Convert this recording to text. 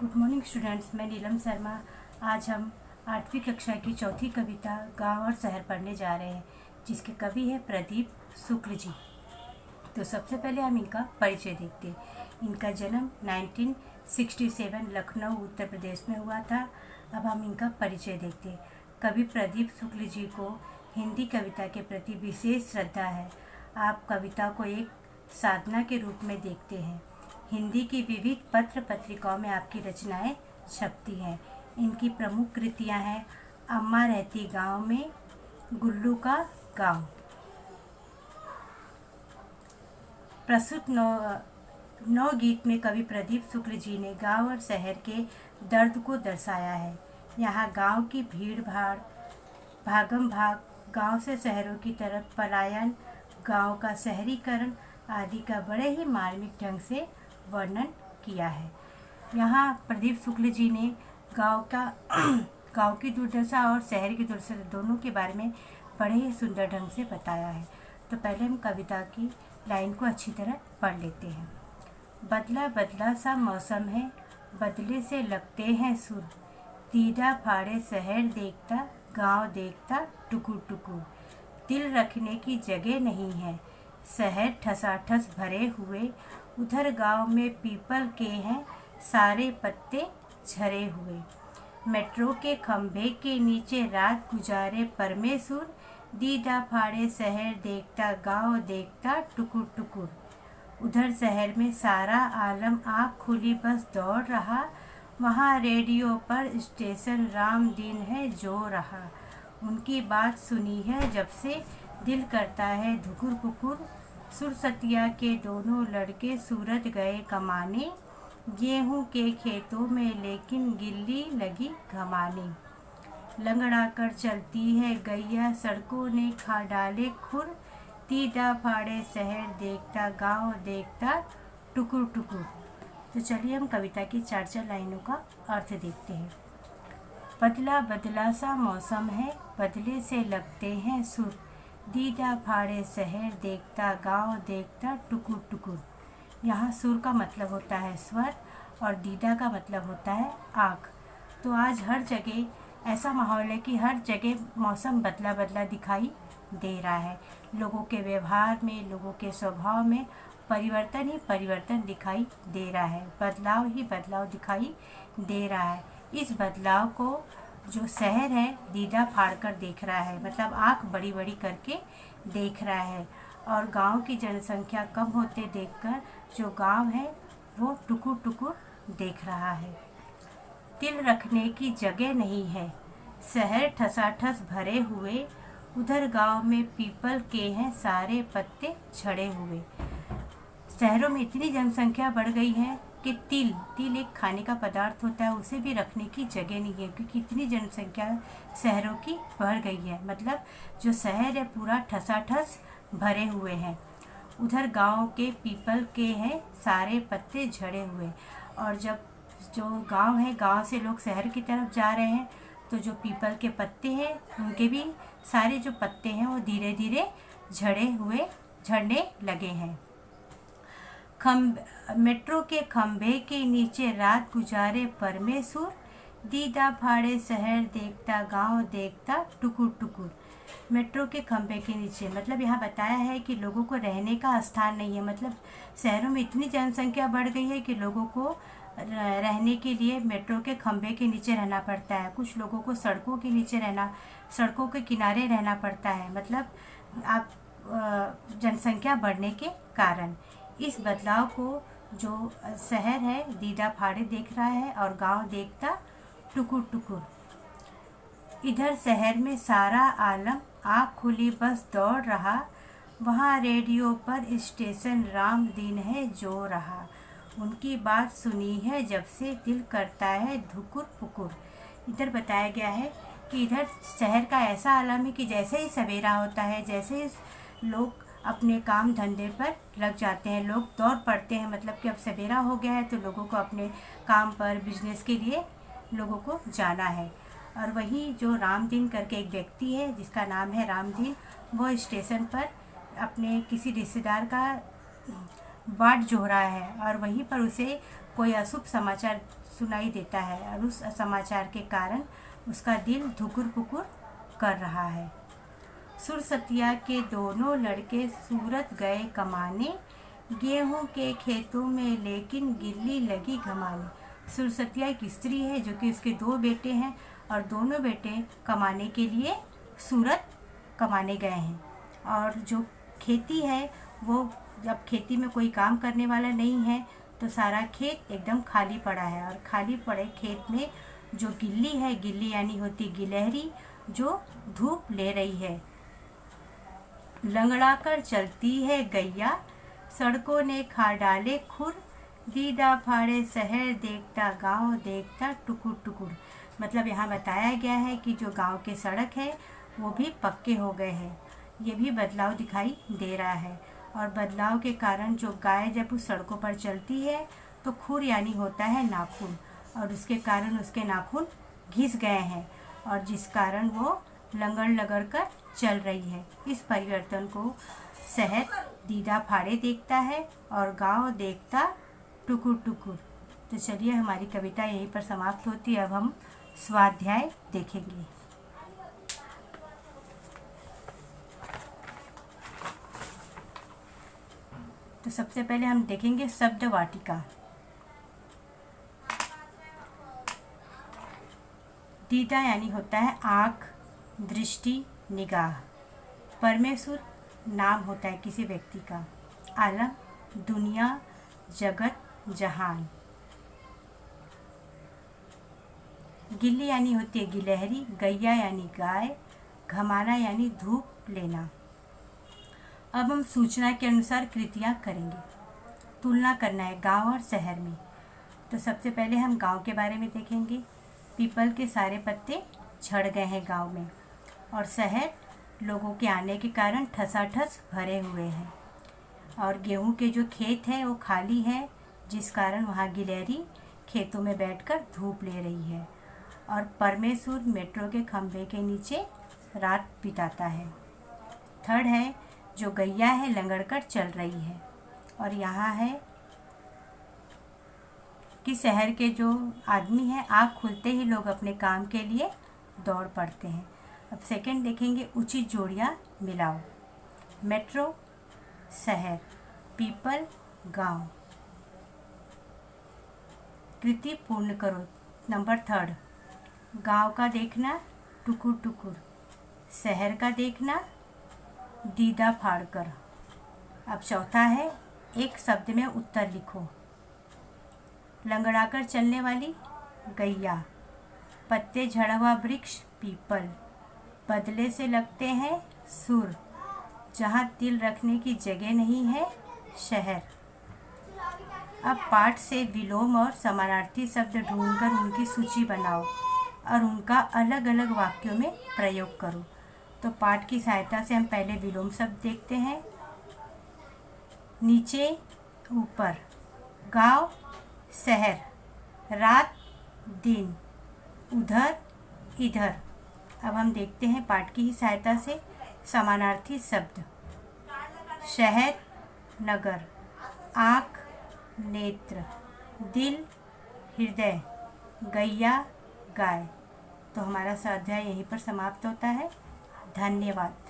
Good morning students, मैं नीलम शर्मा। आज हम 8वीं कक्षा की चौथी कविता गांव और शहर पढ़ने जा रहे हैं, जिसके कवि हैं प्रदीप शुक्ल जी। तो सबसे पहले हम इनका परिचय देखते हैं। इनका जन्म 1967 लखनऊ उत्तर प्रदेश में हुआ था। अब हम इनका परिचय देखते हैं। कवि प्रदीप शुक्ल जी को हिंदी कविता के प्रति विशेष श्रद्धा है। आप कविता को एक साधना के रूप में देखते हैं। हिंदी की विविध पत्र पत्रिकाओं में आपकी रचनाएं छपती हैं। इनकी प्रमुख कृतियां हैं अम्मा रहती गांव में, गुल्लू का गांव। प्रस्तुत नौ गीत में कवि प्रदीप शुक्ल जी ने गांव और शहर के दर्द को दर्शाया है। यहाँ गांव की भीड़ भाड़, भागम भाग, गांव से शहरों की तरफ पलायन, गांव का शहरीकरण आदि का बड़े ही मार्मिक ढंग से वर्णन किया है। यहाँ प्रदीप शुक्ल जी ने गांव की दुर्दशा और शहर की दुर्दशा दोनों के बारे में बड़े ही सुंदर ढंग से बताया है। तो पहले हम कविता की लाइन को अच्छी तरह पढ़ लेते हैं। बदला बदला सा मौसम है, बदले से लगते हैं सुर, दीदा फाड़े शहर देखता, गांव देखता टुकुर टुकुर, दिल रखने की जगह नहीं है, शहर ठसाठस भरे हुए, उधर गांव में पीपल के हैं सारे पत्ते झरे हुए, मेट्रो के खंभे के नीचे रात गुजारे परमेश्वर, दीदा फाड़े शहर देखता, गांव देखता टुकुर टुकुर, उधर शहर में सारा आलम आँख खुली बस दौड़ रहा, वहाँ रेडियो पर स्टेशन राम दिन है जो रहा, उनकी बात सुनी है जब से दिल करता है धुकुर पुकुर, सुरसतिया के दोनों लड़के सूरत गए कमाने, गेहूं के खेतों में लेकिन गिल्ली लगी घमाने, लंगड़ा कर चलती है गैया सड़कों ने खा डाले खुर, दीदा फाड़े शहर देखता, गांव देखता टुकुर टुकुर। तो चलिए हम कविता की चार चार लाइनों का अर्थ देखते हैं। बदला बदला सा मौसम है, बदले से लगते हैं सुर, दीदा फाड़े शहर देखता, गांव देखता टुकुर टुकुर। यहाँ सुर का मतलब होता है स्वर और दीदा का मतलब होता है आँख। तो आज हर जगह ऐसा माहौल है कि हर जगह मौसम बदला बदला दिखाई दे रहा है। लोगों के व्यवहार में, लोगों के स्वभाव में परिवर्तन ही परिवर्तन दिखाई दे रहा है, बदलाव ही बदलाव दिखाई दे रहा है। इस बदलाव को जो शहर है दीदा फाड़ कर देख रहा है, मतलब आँख बड़ी बड़ी करके देख रहा है, और गांव की जनसंख्या कम होते देखकर जो गांव है वो टुकुर टुकुर देख रहा है। दिल रखने की जगह नहीं है, शहर ठसाठस भरे हुए, उधर गांव में पीपल के हैं सारे पत्ते झड़े हुए। शहरों में इतनी जनसंख्या बढ़ गई है कि तिल एक खाने का पदार्थ होता है, उसे भी रखने की जगह नहीं है, क्योंकि इतनी जनसंख्या शहरों की बढ़ गई है। मतलब जो शहर है पूरा ठसाठस भरे हुए हैं, उधर गांव के पीपल के हैं सारे पत्ते झड़े हुए। और जब जो गांव है, गांव से लोग शहर की तरफ जा रहे हैं, तो जो पीपल के पत्ते हैं उनके भी सारे जो पत्ते हैं वो धीरे धीरे झड़ने लगे हैं। मेट्रो के खंभे के नीचे रात गुजारे परमेश्वर, दीदा फाड़े शहर देखता, गांव देखता टुकुर टुकुर। मेट्रो के खंभे के नीचे मतलब यहाँ बताया है कि लोगों को रहने का स्थान नहीं है। मतलब शहरों में इतनी जनसंख्या बढ़ गई है कि लोगों को रहने के लिए मेट्रो के खंभे के नीचे रहना पड़ता है। कुछ लोगों को सड़कों के नीचे सड़कों के किनारे रहना पड़ता है। मतलब आप जनसंख्या बढ़ने के कारण इस बदलाव को जो शहर है दीदा फाड़े देख रहा है और गांव देखता टुकुर टुकुर। इधर शहर में सारा आलम आँख खुली बस दौड़ रहा, वहाँ रेडियो पर स्टेशन राम दिन है जो रहा, उनकी बात सुनी है जब से दिल करता है धुकुर पुकुर। इधर बताया गया है कि इधर शहर का ऐसा आलम है कि जैसे ही सवेरा होता है, जैसे ही लोग अपने काम धंधे पर लग जाते हैं, लोग दौड़ पड़ते हैं। मतलब कि अब सवेरा हो गया है तो लोगों को अपने काम पर, बिजनेस के लिए लोगों को जाना है। और वहीं जो रामदीन करके एक व्यक्ति है जिसका नाम है रामदीन, वो स्टेशन पर अपने किसी रिश्तेदार का बाट जोह रहा है और वहीं पर उसे कोई अशुभ समाचार सुनाई देता है और उस समाचार के कारण उसका दिल धुकुर पुकुर कर रहा है। सुरसतिया के दोनों लड़के सूरत गए कमाने, गेहूं के खेतों में लेकिन गिल्ली लगी घमाने। सुरसतिया एक स्त्री है जो कि उसके 2 बेटे हैं और दोनों बेटे कमाने के लिए सूरत कमाने गए हैं। और जो खेती है वो, जब खेती में कोई काम करने वाला नहीं है तो सारा खेत एकदम खाली पड़ा है और खाली पड़े खेत में जो गिल्ली है, गिल्ली यानी होती गिलहरी, जो धूप ले रही है। लंगड़ा कर चलती है गैया, सड़कों ने खा डाले खुर, दीदा फाड़े शहर देखता गांव देखता टुकुर टुकुर। मतलब यहाँ बताया गया है कि जो गांव के सड़क है वो भी पक्के हो गए हैं। ये भी बदलाव दिखाई दे रहा है और बदलाव के कारण जो गाय जब उस सड़कों पर चलती है तो खुर यानी होता है नाखून, और उसके कारण उसके नाखून घिस गए हैं और जिस कारण वो लंगड़ लगड़ कर चल रही है। इस परिवर्तन को शहर दीदा फाड़े देखता है और गांव देखता टुकुर टुकुर। तो चलिए, हमारी कविता यहीं पर समाप्त होती है। अब हम स्वाध्याय देखेंगे। तो सबसे पहले हम देखेंगे शब्द वाटिका। दीदा यानी होता है आँख, दृष्टि, निगाह। परमेश्वर नाम होता है किसी व्यक्ति का। आलम दुनिया, जगत, जहान। गिल्ली यानी होती है गिलहरी, गैया यानी गाय, घमाना यानी धूप लेना। अब हम सूचना के अनुसार कृतियाँ करेंगे। तुलना करना है गांव और शहर में। तो सबसे पहले हम गांव के बारे में देखेंगे। पीपल के सारे पत्ते झड़ गए हैं गांव में और शहर लोगों के आने के कारण ठसाठस भरे हुए हैं और गेहूं के जो खेत है वो खाली है, जिस कारण वहाँ गिलहरी खेतों में बैठकर धूप ले रही है। और परमेश्वर मेट्रो के खंभे के नीचे रात बिताता है। थर्ड है जो गैया है लंगड़ कर चल रही है। और यहाँ है कि शहर के जो आदमी हैं आँख खुलते ही लोग अपने काम के लिए दौड़ पड़ते हैं। अब सेकंड देखेंगे उचित जोड़ियाँ मिलाओ। मेट्रो शहर, पीपल गांव। कृति पूर्ण करो। नंबर थर्ड, गांव का देखना टुकुर टुकुर, शहर का देखना दीदा फाड़ कर। अब चौथा है एक शब्द में उत्तर लिखो। लंगड़ाकर चलने वाली गैया, पत्ते झड़ा हुआ वृक्ष पीपल, बदले से लगते हैं सुर, जहाँ तिल रखने की जगह नहीं है शहर। अब पाठ से विलोम और समानार्थी शब्द ढूंढकर उनकी सूची बनाओ और उनका अलग अलग वाक्यों में प्रयोग करो। तो पाठ की सहायता से हम पहले विलोम शब्द देखते हैं। नीचे ऊपर, गांव शहर, रात दिन, उधर इधर। अब हम देखते हैं पाठ की ही सहायता से समानार्थी शब्द। शहर नगर, आँख नेत्र, दिल हृदय, गैया गाय। तो हमारा स्वाध्याय यहीं पर समाप्त होता है। धन्यवाद।